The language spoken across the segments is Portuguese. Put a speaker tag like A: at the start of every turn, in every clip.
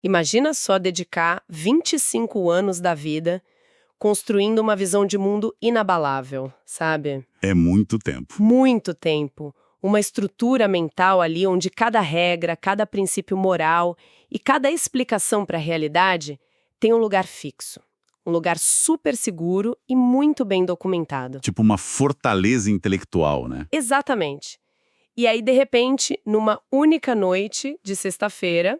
A: Imagina só dedicar 25 anos da vida construindo uma visão de mundo inabalável, sabe?
B: É muito tempo.
A: Muito tempo. Uma estrutura mental ali onde cada regra, cada princípio moral e cada explicação para a realidade tem um lugar fixo. Um lugar super seguro e muito bem documentado.
B: Tipo uma fortaleza intelectual, né?
A: Exatamente. E aí, de repente, numa única noite de sexta-feira,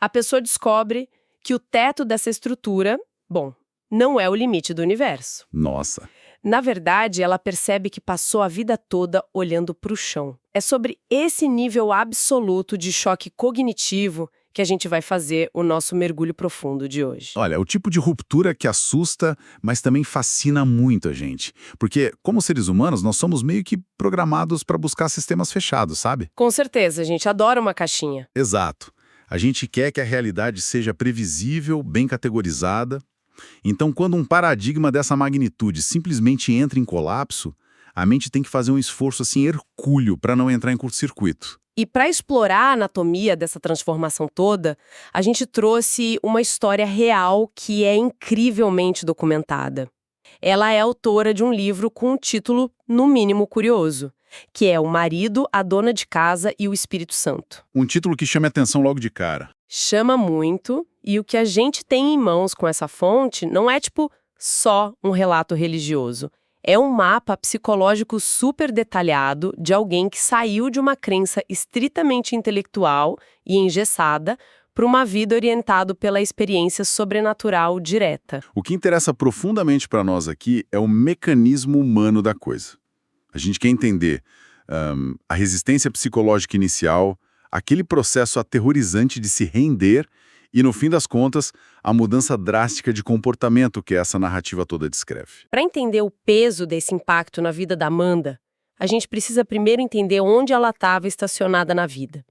A: a pessoa descobre que o teto dessa estrutura, bom, não é o limite do universo.
B: Nossa.
A: Na verdade, ela percebe que passou a vida toda olhando para o chão. É sobre esse nível absoluto de choque cognitivo que a gente vai fazer o nosso mergulho profundo de hoje.
B: Olha, é o tipo de ruptura que assusta, mas também fascina muito a gente. Porque, como seres humanos, nós somos meio que programados para buscar sistemas fechados, sabe?
A: Com certeza, a gente adora uma caixinha.
B: Exato. A gente quer que a realidade seja previsível, bem categorizada. Então, quando um paradigma dessa magnitude simplesmente entra em colapso, a mente tem que fazer um esforço assim hercúleo para não entrar em curto-circuito.
A: E para explorar a anatomia dessa transformação toda, a gente trouxe uma história real que é incrivelmente documentada. Ela é autora de um livro com um título, no mínimo, curioso, que é O Marido, a Dona de Casa e o Espírito Santo.
B: Um título que chama a atenção logo de cara.
A: Chama muito, e o que a gente tem em mãos com essa fonte não é, só um relato religioso. É um mapa psicológico super detalhado de alguém que saiu de uma crença estritamente intelectual e engessada para uma vida orientada pela experiência sobrenatural direta.
B: O que interessa profundamente para nós aqui é o mecanismo humano da coisa. A gente quer entender a resistência psicológica inicial, aquele processo aterrorizante de se render e, no fim das contas, a mudança drástica de comportamento que essa narrativa toda descreve.
A: Para entender o peso desse impacto na vida da Amanda, a gente precisa primeiro entender onde ela estava estacionada na vida.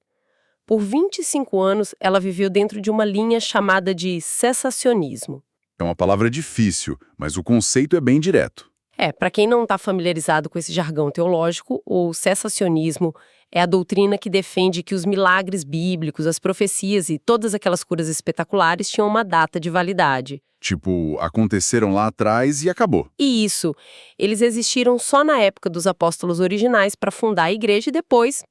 A: Por 25 anos, ela viveu dentro de uma linha chamada de cessacionismo.
B: É uma palavra difícil, mas o conceito é bem direto.
A: Para quem não está familiarizado com esse jargão teológico, o cessacionismo é a doutrina que defende que os milagres bíblicos, as profecias e todas aquelas curas espetaculares tinham uma data de validade.
B: Tipo, aconteceram lá atrás e acabou.
A: E isso, eles existiram só na época dos apóstolos originais para fundar a igreja e depois,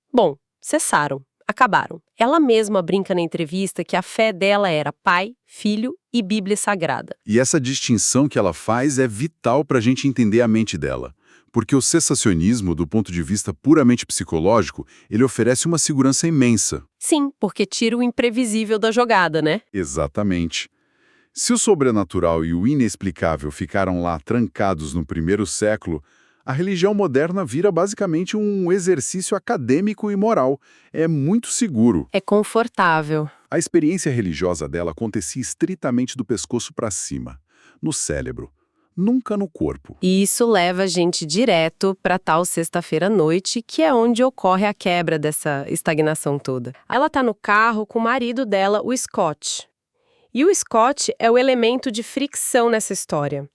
A: cessaram, acabaram. Ela mesma brinca na entrevista que a fé dela era Pai, Filho e Bíblia Sagrada.
B: E essa distinção que ela faz é vital para a gente entender a mente dela. Porque o cessacionismo, do ponto de vista puramente psicológico, ele oferece uma segurança imensa.
A: Sim, porque tira o imprevisível da jogada, né?
B: Exatamente. Se o sobrenatural e o inexplicável ficaram lá trancados no primeiro século, a religião moderna vira basicamente um exercício acadêmico e moral. É muito seguro.
A: É confortável.
B: A experiência religiosa dela acontecia estritamente do pescoço para cima, no cérebro, nunca no corpo.
A: E isso leva a gente direto para tal sexta-feira à noite, que é onde ocorre a quebra dessa estagnação toda. Ela tá no carro com o marido dela, o Scott. E o Scott é o elemento de fricção nessa história.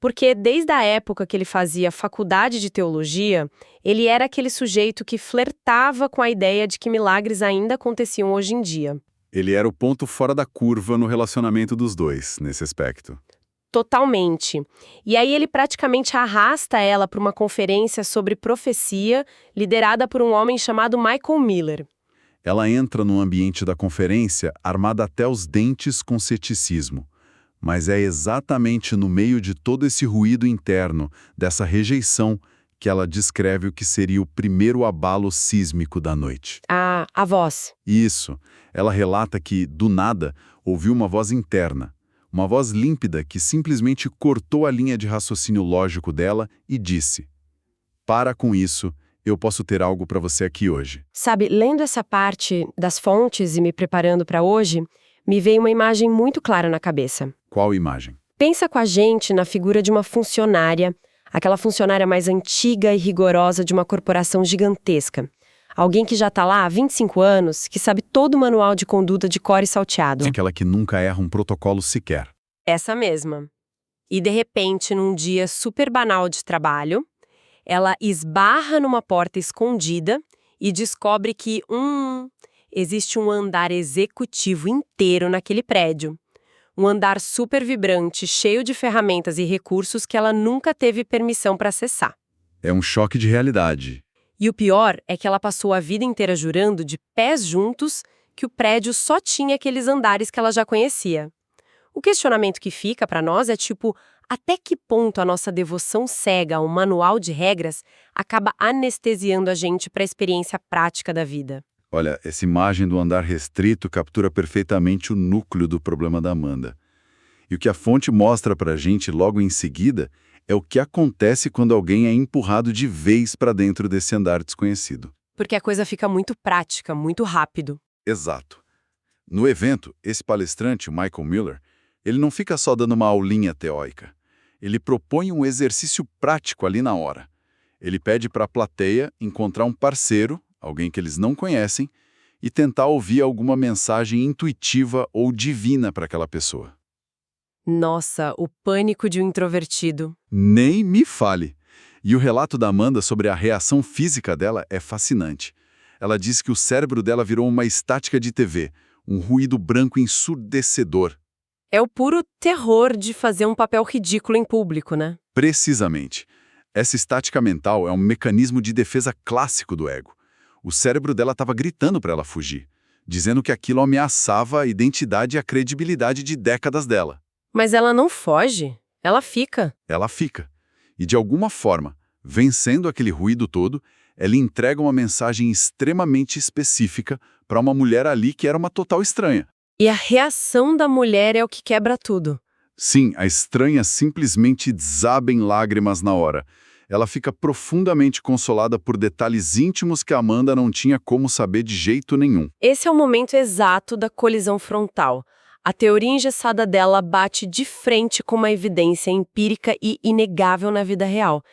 A: Porque desde a época que ele fazia faculdade de teologia, ele era aquele sujeito que flertava com a ideia de que milagres ainda aconteciam hoje em dia.
B: Ele era o ponto fora da curva no relacionamento dos dois, nesse aspecto.
A: Totalmente. E aí ele praticamente arrasta ela para uma conferência sobre profecia, liderada por um homem chamado Michael Miller.
B: Ela entra no ambiente da conferência armada até os dentes com ceticismo. Mas é exatamente no meio de todo esse ruído interno, dessa rejeição, que ela descreve o que seria o primeiro abalo sísmico da noite.
A: A voz.
B: Isso. Ela relata que, do nada, ouviu uma voz interna. Uma voz límpida que simplesmente cortou a linha de raciocínio lógico dela e disse: "Para com isso, eu posso ter algo para você aqui hoje."
A: Sabe, lendo essa parte das fontes e me preparando para hoje, me veio uma imagem muito clara na cabeça.
B: Qual imagem?
A: Pensa com a gente na figura de uma funcionária, aquela funcionária mais antiga e rigorosa de uma corporação gigantesca. Alguém que já está lá há 25 anos, que sabe todo o manual de conduta de cor e salteado.
B: Aquela que nunca erra um protocolo sequer.
A: Essa mesma. E de repente, num dia super banal de trabalho, ela esbarra numa porta escondida e descobre que, existe um andar executivo inteiro naquele prédio. Um andar super vibrante, cheio de ferramentas e recursos que ela nunca teve permissão para acessar.
B: É um choque de realidade.
A: E o pior é que ela passou a vida inteira jurando, de pés juntos, que o prédio só tinha aqueles andares que ela já conhecia. O questionamento que fica para nós é tipo, até que ponto a nossa devoção cega a um manual de regras acaba anestesiando a gente para a experiência prática da vida?
B: Olha, essa imagem do andar restrito captura perfeitamente o núcleo do problema da Amanda. E o que a fonte mostra pra gente logo em seguida é o que acontece quando alguém é empurrado de vez para dentro desse andar desconhecido.
A: Porque a coisa fica muito prática, muito rápido.
B: Exato. No evento, esse palestrante, o Michael Miller, ele não fica só dando uma aulinha teórica. Ele propõe um exercício prático ali na hora. Ele pede para a plateia encontrar um parceiro, alguém que eles não conhecem, e tentar ouvir alguma mensagem intuitiva ou divina para aquela pessoa.
A: Nossa, o pânico de um introvertido.
B: Nem me fale! E o relato da Amanda sobre a reação física dela é fascinante. Ela diz que o cérebro dela virou uma estática de TV, um ruído branco ensurdecedor.
A: É o puro terror de fazer um papel ridículo em público, né?
B: Precisamente. Essa estática mental é um mecanismo de defesa clássico do ego. O cérebro dela estava gritando para ela fugir, dizendo que aquilo ameaçava a identidade e a credibilidade de décadas dela.
A: Mas ela não foge, ela fica.
B: Ela fica. E de alguma forma, vencendo aquele ruído todo, ela entrega uma mensagem extremamente específica para uma mulher ali que era uma total estranha.
A: E a reação da mulher é o que quebra tudo.
B: Sim, a estranha simplesmente desaba em lágrimas na hora. Ela fica profundamente consolada por detalhes íntimos que a Amanda não tinha como saber de jeito nenhum.
A: Esse é o momento exato da colisão frontal. A teoria engessada dela bate de frente com uma evidência empírica e inegável na vida real.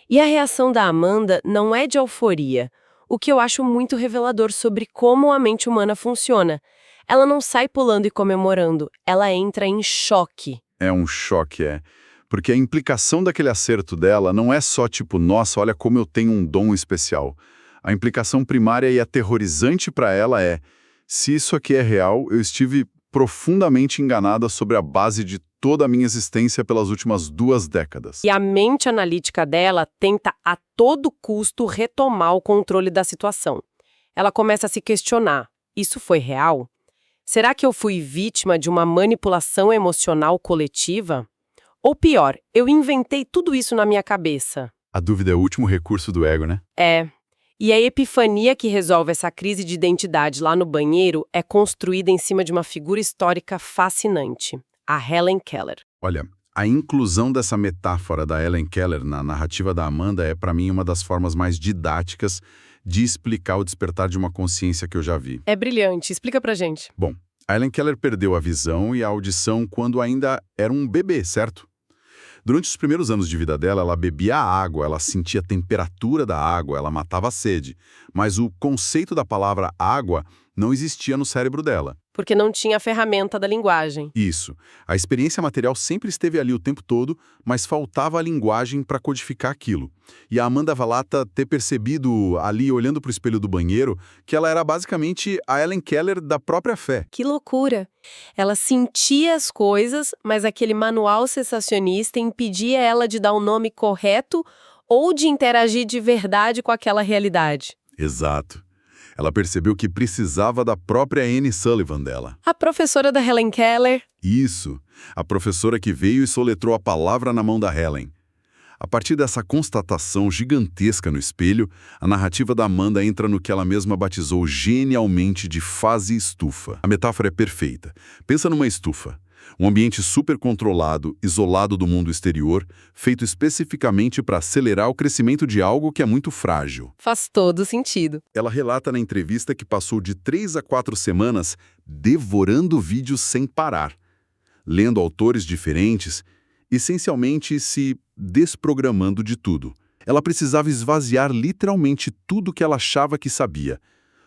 A: E a reação da Amanda não é de euforia, o que eu acho muito revelador sobre como a mente humana funciona. Ela não sai pulando e comemorando, ela entra em choque.
B: É um choque, é. Porque a implicação daquele acerto dela não é só tipo, nossa, olha como eu tenho um dom especial. A implicação primária e aterrorizante para ela é, se isso aqui é real, eu estive profundamente enganada sobre a base de toda a minha existência pelas últimas 2 décadas.
A: E a mente analítica dela tenta a todo custo retomar o controle da situação. Ela começa a se questionar, isso foi real? Será que eu fui vítima de uma manipulação emocional coletiva? Ou pior, eu inventei tudo isso na minha cabeça?
B: A dúvida é o último recurso do ego, né?
A: É. E a epifania que resolve essa crise de identidade lá no banheiro é construída em cima de uma figura histórica fascinante, a Helen Keller.
B: Olha, a inclusão dessa metáfora da Helen Keller na narrativa da Amanda é, para mim, uma das formas mais didáticas de explicar o despertar de uma consciência que eu já vi.
A: É brilhante, explica pra gente.
B: Bom, a Helen Keller perdeu a visão e a audição quando ainda era um bebê, certo? Durante os primeiros anos de vida dela, ela bebia água, ela sentia a temperatura da água, ela matava a sede. Mas o conceito da palavra água não existia no cérebro dela.
A: Porque não tinha a ferramenta da linguagem.
B: Isso. A experiência material sempre esteve ali o tempo todo, mas faltava a linguagem para codificar aquilo. E a Amanda Valata ter percebido ali, olhando para o espelho do banheiro, que ela era basicamente a Helen Keller da própria fé.
A: Que loucura! Ela sentia as coisas, mas aquele manual sensacionista impedia ela de dar o nome correto ou de interagir de verdade com aquela realidade.
B: Exato. Ela percebeu que precisava da própria Annie Sullivan dela.
A: A professora da Helen Keller.
B: Isso, a professora que veio e soletrou a palavra na mão da Helen. A partir dessa constatação gigantesca no espelho, a narrativa da Amanda entra no que ela mesma batizou genialmente de fase estufa. A metáfora é perfeita. Pensa numa estufa. Um ambiente super controlado, isolado do mundo exterior, feito especificamente para acelerar o crescimento de algo que é muito frágil.
A: Faz todo sentido.
B: Ela relata na entrevista que passou de 3 a 4 semanas devorando vídeos sem parar, lendo autores diferentes, essencialmente se desprogramando de tudo. Ela precisava esvaziar literalmente tudo que ela achava que sabia,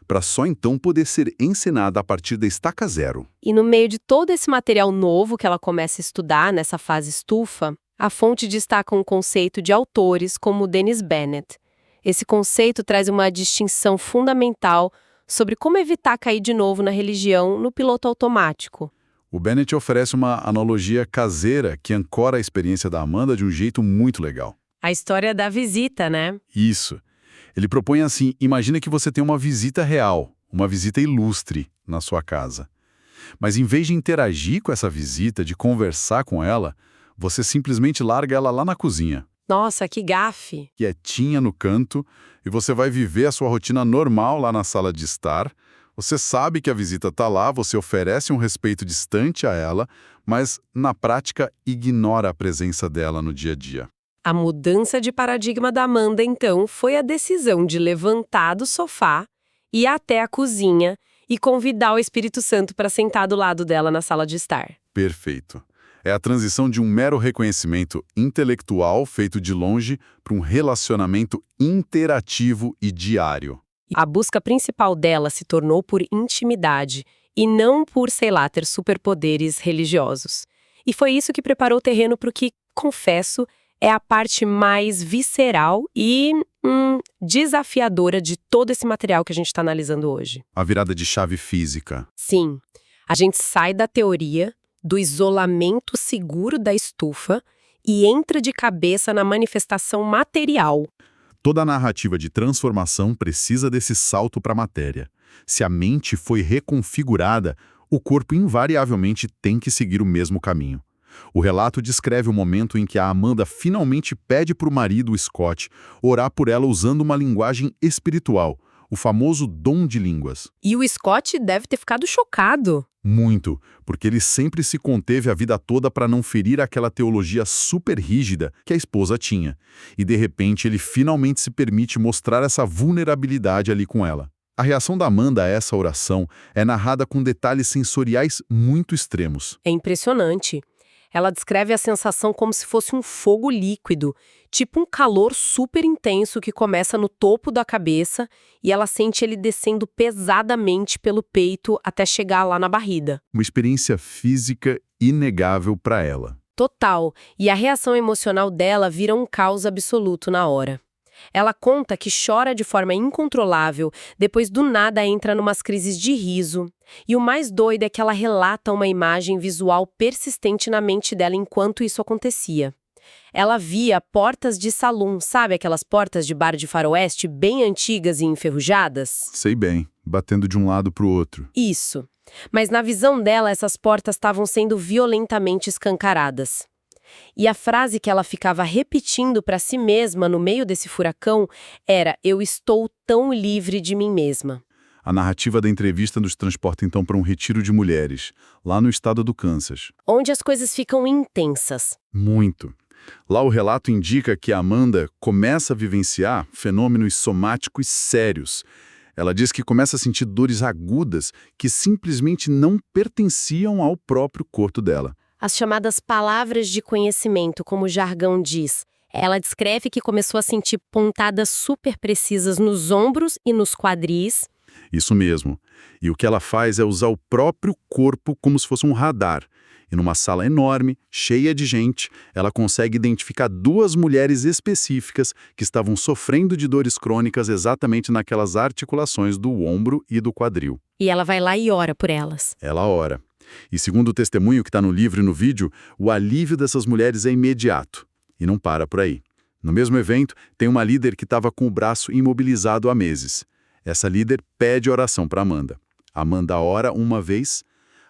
B: para só então poder ser ensinada a partir da estaca zero.
A: E no meio de todo esse material novo que ela começa a estudar nessa fase estufa, a fonte destaca um conceito de autores como Dennis Bennett. Esse conceito traz uma distinção fundamental sobre como evitar cair de novo na religião no piloto automático.
B: O Bennett oferece uma analogia caseira que ancora a experiência da Amanda de um jeito muito legal.
A: A história da visita, né?
B: Isso. Ele propõe assim, imagina que você tem uma visita real, uma visita ilustre na sua casa. Mas em vez de interagir com essa visita, de conversar com ela, você simplesmente larga ela lá na cozinha,
A: Nossa, que gafe!
B: quietinha no canto, e você vai viver a sua rotina normal lá na sala de estar. Você sabe que a visita está lá, você oferece um respeito distante a ela, mas na prática ignora a presença dela no dia a dia.
A: A mudança de paradigma da Amanda, então, foi a decisão de levantar do sofá, ir até a cozinha e convidar o Espírito Santo para sentar do lado dela na sala de estar.
B: Perfeito. É a transição de um mero reconhecimento intelectual feito de longe para um relacionamento interativo e diário.
A: A busca principal dela se tornou por intimidade e não por, sei lá, ter superpoderes religiosos. E foi isso que preparou o terreno para o que, confesso, é a parte mais visceral e desafiadora de todo esse material que a gente está analisando hoje.
B: A virada de chave física.
A: Sim, a gente sai da teoria, do isolamento seguro da estufa e entra de cabeça na manifestação material.
B: Toda a narrativa de transformação precisa desse salto para a matéria. Se a mente foi reconfigurada, o corpo invariavelmente tem que seguir o mesmo caminho. O relato descreve o momento em que a Amanda finalmente pede para o marido, o Scott, orar por ela usando uma linguagem espiritual, o famoso dom de línguas.
A: E o Scott deve ter ficado chocado.
B: Muito, porque ele sempre se conteve a vida toda para não ferir aquela teologia super rígida que a esposa tinha. E de repente ele finalmente se permite mostrar essa vulnerabilidade ali com ela. A reação da Amanda a essa oração é narrada com detalhes sensoriais muito extremos.
A: É impressionante. Ela descreve a sensação como se fosse um fogo líquido, tipo um calor super intenso que começa no topo da cabeça e ela sente ele descendo pesadamente pelo peito até chegar lá na barriga.
B: Uma experiência física inegável para ela.
A: Total. E a reação emocional dela vira um caos absoluto na hora. Ela conta que chora de forma incontrolável, depois do nada entra numas crises de riso. E o mais doido é que ela relata uma imagem visual persistente na mente dela enquanto isso acontecia. Ela via portas de salão, sabe aquelas portas de bar de faroeste bem antigas e enferrujadas?
B: Sei bem, batendo de um lado para o outro.
A: Isso. Mas na visão dela, essas portas estavam sendo violentamente escancaradas. E a frase que ela ficava repetindo para si mesma no meio desse furacão era: "Eu estou tão livre de mim mesma".
B: A narrativa da entrevista nos transporta então para um retiro de mulheres, lá no estado do Kansas.
A: Onde as coisas ficam intensas.
B: Muito. Lá o relato indica que a Amanda começa a vivenciar fenômenos somáticos sérios. Ela diz que começa a sentir dores agudas que simplesmente não pertenciam ao próprio corpo dela.
A: As chamadas palavras de conhecimento, como o jargão diz. Ela descreve que começou a sentir pontadas super precisas nos ombros e nos quadris.
B: Isso mesmo. E o que ela faz é usar o próprio corpo como se fosse um radar. E numa sala enorme, cheia de gente, ela consegue identificar duas mulheres específicas que estavam sofrendo de dores crônicas exatamente naquelas articulações do ombro e do quadril.
A: E ela vai lá e ora por elas.
B: Ela ora. E segundo o testemunho que está no livro e no vídeo, o alívio dessas mulheres é imediato. E não para por aí. No mesmo evento, tem uma líder que estava com o braço imobilizado há meses. Essa líder pede oração para Amanda. Amanda ora uma vez,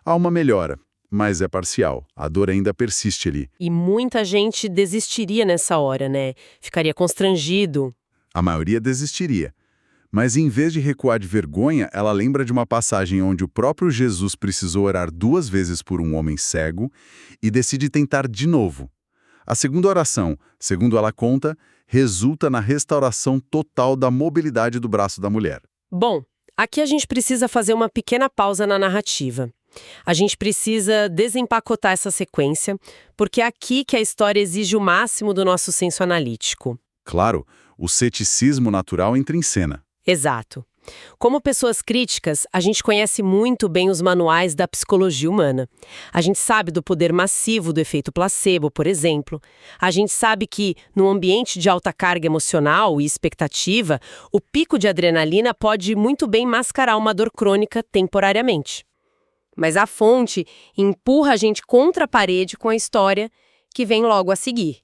B: há uma melhora, mas é parcial. A dor ainda persiste ali.
A: E muita gente desistiria nessa hora, né? Ficaria constrangido.
B: A maioria desistiria. Mas em vez de recuar de vergonha, ela lembra de uma passagem onde o próprio Jesus precisou orar 2 vezes por um homem cego e decide tentar de novo. A segunda oração, segundo ela conta, resulta na restauração total da mobilidade do braço da mulher.
A: Bom, aqui a gente precisa fazer uma pequena pausa na narrativa. A gente precisa desempacotar essa sequência, porque é aqui que a história exige o máximo do nosso senso analítico.
B: Claro, o ceticismo natural entra em cena.
A: Exato. Como pessoas críticas, a gente conhece muito bem os manuais da psicologia humana. A gente sabe do poder massivo do efeito placebo, por exemplo. A gente sabe que, num ambiente de alta carga emocional e expectativa, o pico de adrenalina pode muito bem mascarar uma dor crônica temporariamente. Mas a fonte empurra a gente contra a parede com a história que vem logo a seguir.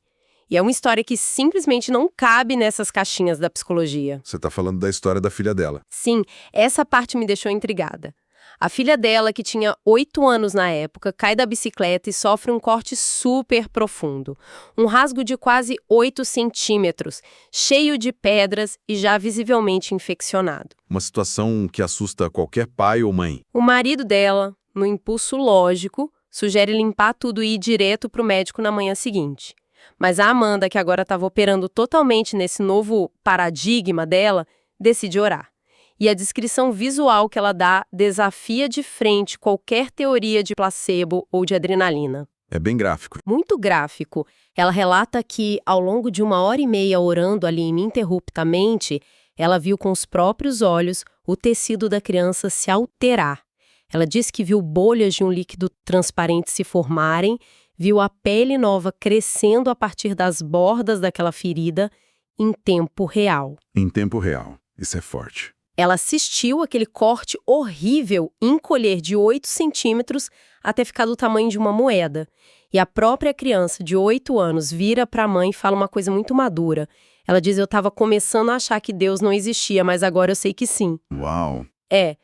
A: E é uma história que simplesmente não cabe nessas caixinhas da psicologia.
B: Você está falando da história da filha dela.
A: Sim, essa parte me deixou intrigada. A filha dela, que tinha 8 anos na época, cai da bicicleta e sofre um corte super profundo. Um rasgo de quase 8 centímetros, cheio de pedras e já visivelmente infeccionado.
B: Uma situação que assusta qualquer pai ou mãe.
A: O marido dela, no impulso lógico, sugere limpar tudo e ir direto para o médico na manhã seguinte. Mas a Amanda, que agora estava operando totalmente nesse novo paradigma dela, decide orar. E a descrição visual que ela dá desafia de frente qualquer teoria de placebo ou de adrenalina.
B: É bem gráfico.
A: Muito gráfico. Ela relata que, ao longo de 1h30 orando ali ininterruptamente, ela viu com os próprios olhos o tecido da criança se alterar. Ela diz que viu bolhas de um líquido transparente se formarem, viu a pele nova crescendo a partir das bordas daquela ferida em tempo real.
B: Em tempo real. Isso é forte.
A: Ela assistiu aquele corte horrível encolher de 8 centímetros até ficar do tamanho de uma moeda. E a própria criança de 8 anos vira para a mãe e fala uma coisa muito madura. Ela diz: eu estava começando a achar que Deus não existia, mas agora eu sei que sim.
B: Uau!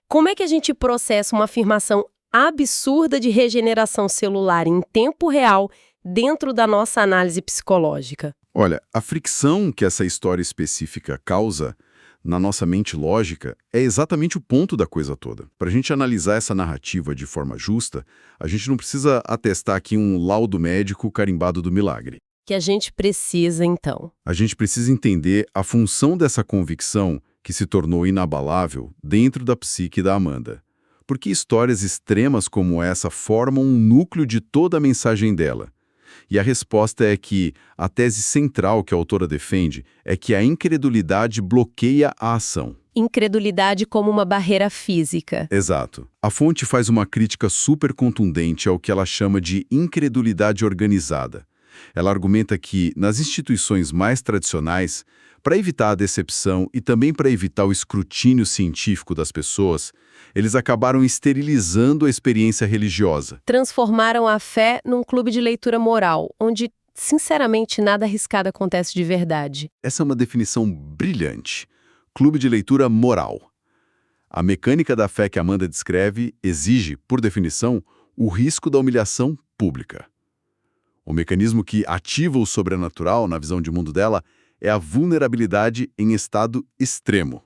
A: Como é que a gente processa uma afirmação absurda de regeneração celular em tempo real dentro da nossa análise psicológica?
B: Olha, a fricção que essa história específica causa na nossa mente lógica é exatamente o ponto da coisa toda. Para a gente analisar essa narrativa de forma justa, a gente não precisa atestar aqui um laudo médico carimbado do milagre.
A: Que a gente precisa, então?
B: A gente precisa entender a função dessa convicção que se tornou inabalável dentro da psique da Amanda. Porque histórias extremas como essa formam um núcleo de toda a mensagem dela. E a resposta é que a tese central que a autora defende é que a incredulidade bloqueia a ação.
A: Incredulidade como uma barreira física.
B: Exato. A fonte faz uma crítica super contundente ao que ela chama de incredulidade organizada. Ela argumenta que, nas instituições mais tradicionais, para evitar a decepção e também para evitar o escrutínio científico das pessoas, eles acabaram esterilizando a experiência religiosa.
A: Transformaram a fé num clube de leitura moral, onde, sinceramente, nada arriscado acontece de verdade.
B: Essa é uma definição brilhante. Clube de leitura moral. A mecânica da fé que Amanda descreve exige, por definição, o risco da humilhação pública. O mecanismo que ativa o sobrenatural, na visão de mundo dela, é a vulnerabilidade em estado extremo.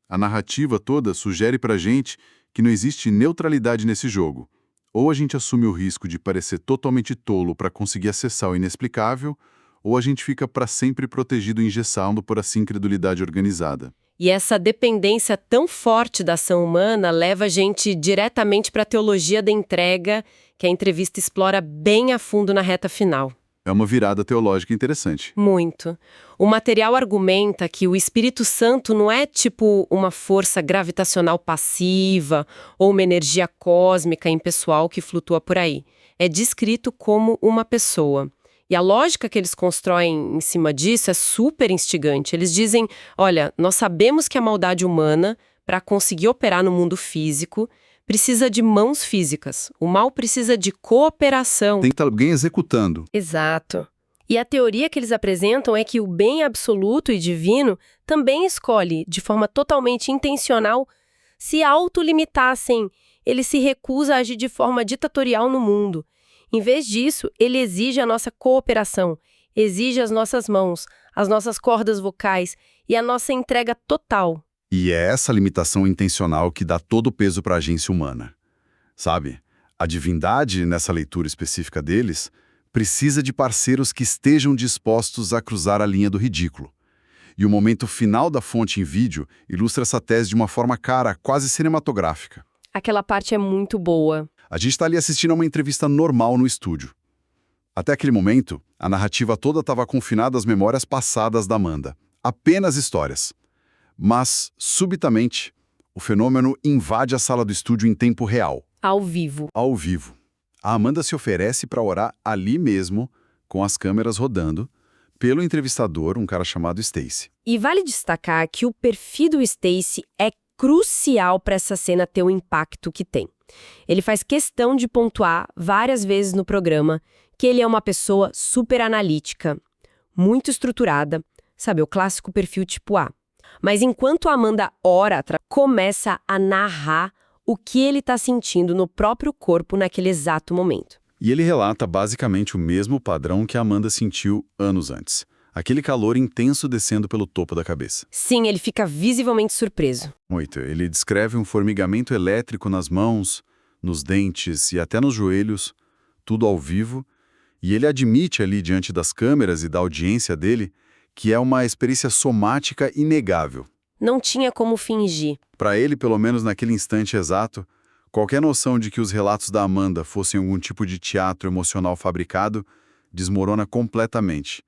B: A narrativa toda sugere pra gente que não existe neutralidade nesse jogo. Ou a gente assume o risco de parecer totalmente tolo para conseguir acessar o inexplicável, ou a gente fica para sempre protegido e engessado por essa incredulidade organizada.
A: E essa dependência tão forte da ação humana leva a gente diretamente para a teologia da entrega, que a entrevista explora bem a fundo na reta final.
B: É uma virada teológica interessante.
A: Muito. O material argumenta que o Espírito Santo não é tipo uma força gravitacional passiva ou uma energia cósmica impessoal que flutua por aí. É descrito como uma pessoa. E a lógica que eles constroem em cima disso é super instigante. Eles dizem, olha, nós sabemos que a maldade humana, para conseguir operar no mundo físico, precisa de mãos físicas. O mal precisa de cooperação.
B: Tem que estar alguém executando.
A: Exato. E a teoria que eles apresentam é que o bem absoluto e divino também escolhe, de forma totalmente intencional, se autolimitar sem. Ele se recusa a agir de forma ditatorial no mundo. Em vez disso, ele exige a nossa cooperação, exige as nossas mãos, as nossas cordas vocais e a nossa entrega total.
B: E é essa limitação intencional que dá todo o peso para a agência humana. Sabe, a divindade, nessa leitura específica deles, precisa de parceiros que estejam dispostos a cruzar a linha do ridículo. E o momento final da fonte em vídeo ilustra essa tese de uma forma quase cinematográfica.
A: Aquela parte é muito boa.
B: A gente está ali assistindo a uma entrevista normal no estúdio. Até aquele momento, a narrativa toda estava confinada às memórias passadas da Amanda. Apenas histórias. Mas, subitamente, O fenômeno invade a sala do estúdio em tempo real,
A: Ao vivo.
B: ao vivo. A Amanda se oferece para orar ali mesmo, com as câmeras rodando, pelo entrevistador, um cara chamado Stacy.
A: E vale destacar que o perfil do Stacy é crucial para essa cena ter o impacto que tem. Ele faz questão de pontuar várias vezes no programa que ele é uma pessoa super analítica, muito estruturada, sabe, o clássico perfil tipo A. Mas enquanto a Amanda ora, começa a narrar o que ele está sentindo no próprio corpo naquele exato momento.
B: E ele relata basicamente o mesmo padrão que a Amanda sentiu anos antes. Aquele calor intenso descendo pelo topo da cabeça.
A: Sim, ele fica visivelmente surpreso.
B: Muito. Ele descreve um formigamento elétrico nas mãos, nos dentes e até nos joelhos, tudo ao vivo, e ele admite ali diante das câmeras e da audiência dele que é uma experiência somática inegável.
A: Não tinha como fingir.
B: Para ele, pelo menos naquele instante exato, qualquer noção de que os relatos da Amanda fossem algum tipo de teatro emocional fabricado desmorona completamente.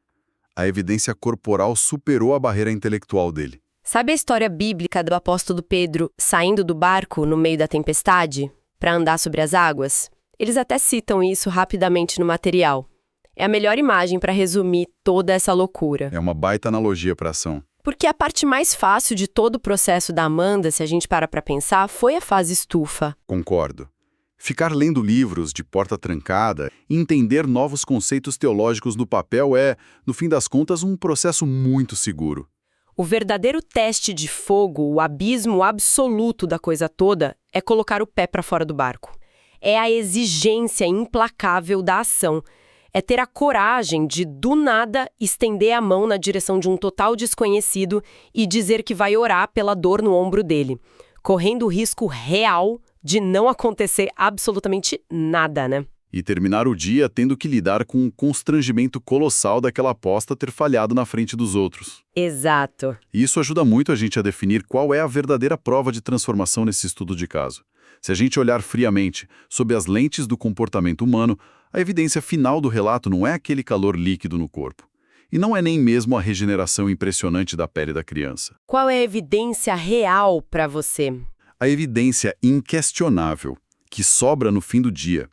B: A evidência corporal superou a barreira intelectual dele.
A: Sabe a história bíblica do apóstolo Pedro saindo do barco no meio da tempestade para andar sobre as águas? Eles até citam isso rapidamente no material. É a melhor imagem para resumir toda essa loucura.
B: É uma baita analogia para a ação.
A: Porque a parte mais fácil de todo o processo da Amanda, se a gente para pensar, foi a fase estufa.
B: Concordo. Ficar lendo livros de porta trancada e entender novos conceitos teológicos no papel é, no fim das contas, um processo muito seguro.
A: O verdadeiro teste de fogo, o abismo absoluto da coisa toda, é colocar o pé para fora do barco. É a exigência implacável da ação. É ter a coragem de, do nada, estender a mão na direção de um total desconhecido e dizer que vai orar pela dor no ombro dele, correndo o risco real de não acontecer absolutamente nada, né?
B: E terminar o dia tendo que lidar com o constrangimento colossal daquela aposta ter falhado na frente dos outros.
A: Exato.
B: E isso ajuda muito a gente a definir qual é a verdadeira prova de transformação nesse estudo de caso. Se a gente olhar friamente, sob as lentes do comportamento humano, a evidência final do relato não é aquele calor líquido no corpo. E não é nem mesmo a regeneração impressionante da pele da criança.
A: Qual é a evidência real para você?
B: A evidência inquestionável, que sobra no fim do dia,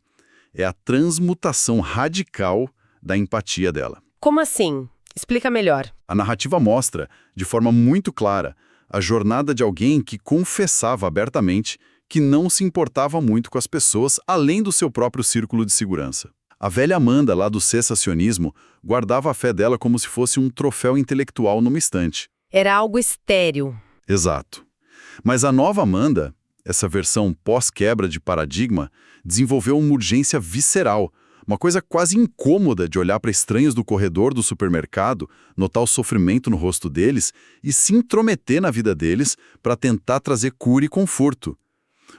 B: é a transmutação radical da empatia dela.
A: Como assim? Explica melhor.
B: A narrativa mostra, de forma muito clara, a jornada de alguém que confessava abertamente que não se importava muito com as pessoas além do seu próprio círculo de segurança. A velha Amanda, lá do cessacionismo, guardava a fé dela como se fosse um troféu intelectual numa estante.
A: Era algo estéril.
B: Exato. Mas a nova Amanda, essa versão pós-quebra de paradigma, desenvolveu uma urgência visceral, uma coisa quase incômoda de olhar para estranhos do corredor do supermercado, notar o sofrimento no rosto deles e se intrometer na vida deles para tentar trazer cura e conforto.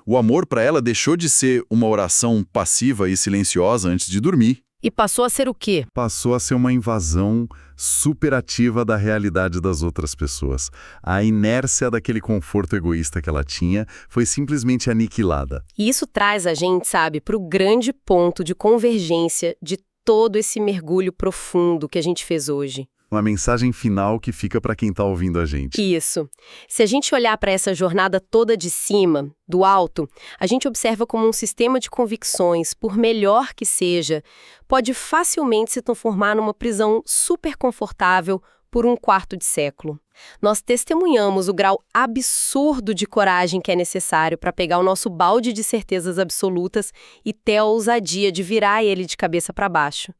B: O amor para ela deixou de ser uma oração passiva e silenciosa antes de dormir.
A: E passou a ser o quê?
B: Passou a ser uma invasão superativa da realidade das outras pessoas. A inércia daquele conforto egoísta que ela tinha foi simplesmente aniquilada.
A: E isso traz a gente, sabe, para o grande ponto de convergência de todo esse mergulho profundo que a gente fez hoje.
B: Uma mensagem final que fica para quem está ouvindo a gente.
A: Isso. Se a gente olhar para essa jornada toda de cima, do alto, a gente observa como um sistema de convicções, por melhor que seja, pode facilmente se transformar numa prisão super confortável por um quarto de século. Nós testemunhamos o grau absurdo de coragem que é necessário para pegar o nosso balde de certezas absolutas e ter a ousadia de virar ele de cabeça para baixo.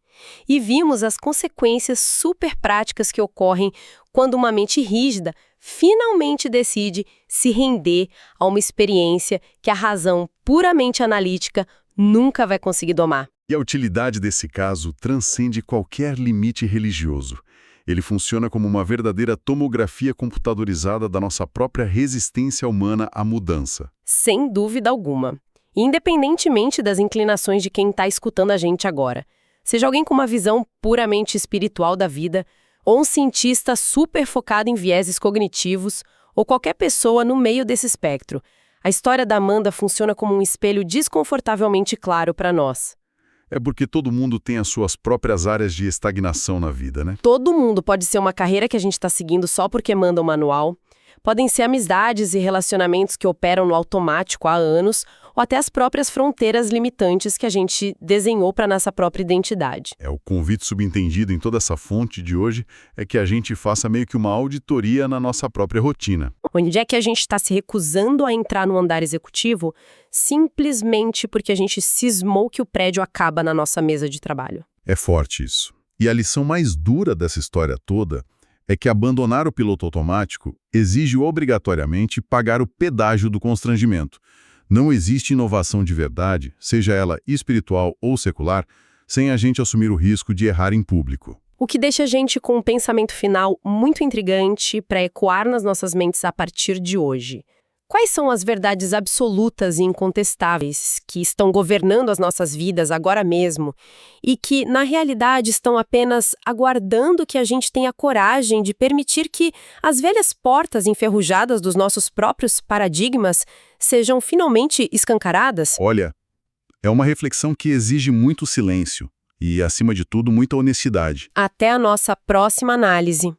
A: E vimos as consequências super práticas que ocorrem quando uma mente rígida finalmente decide se render a uma experiência que a razão puramente analítica nunca vai conseguir domar.
B: E a utilidade desse caso transcende qualquer limite religioso. Ele funciona como uma verdadeira tomografia computadorizada da nossa própria resistência humana à mudança.
A: Sem dúvida alguma. Independentemente das inclinações de quem está escutando a gente agora. Seja alguém com uma visão puramente espiritual da vida, ou um cientista super focado em vieses cognitivos, ou qualquer pessoa no meio desse espectro, a história da Amanda funciona como um espelho desconfortavelmente claro para nós.
B: É porque todo mundo tem as suas próprias áreas de estagnação na vida, né?
A: Todo mundo pode ser uma carreira que a gente está seguindo só porque manda o manual. Podem ser amizades e relacionamentos que operam no automático há anos, ou até as próprias fronteiras limitantes que a gente desenhou para nossa própria identidade.
B: O convite subentendido em toda essa fonte de hoje é que a gente faça meio que uma auditoria na nossa própria rotina.
A: Onde é que a gente está se recusando a entrar no andar executivo simplesmente porque a gente cismou que o prédio acaba na nossa mesa de trabalho?
B: É forte isso. E a lição mais dura dessa história toda é que abandonar o piloto automático exige obrigatoriamente pagar o pedágio do constrangimento. Não existe inovação de verdade, seja ela espiritual ou secular, sem a gente assumir o risco de errar em público.
A: O que deixa a gente com um pensamento final muito intrigante para ecoar nas nossas mentes a partir de hoje. Quais são as verdades absolutas e incontestáveis que estão governando as nossas vidas agora mesmo e que, na realidade, estão apenas aguardando que a gente tenha coragem de permitir que as velhas portas enferrujadas dos nossos próprios paradigmas sejam finalmente escancaradas?
B: Olha, é uma reflexão que exige muito silêncio e, acima de tudo, muita honestidade.
A: Até a nossa próxima análise.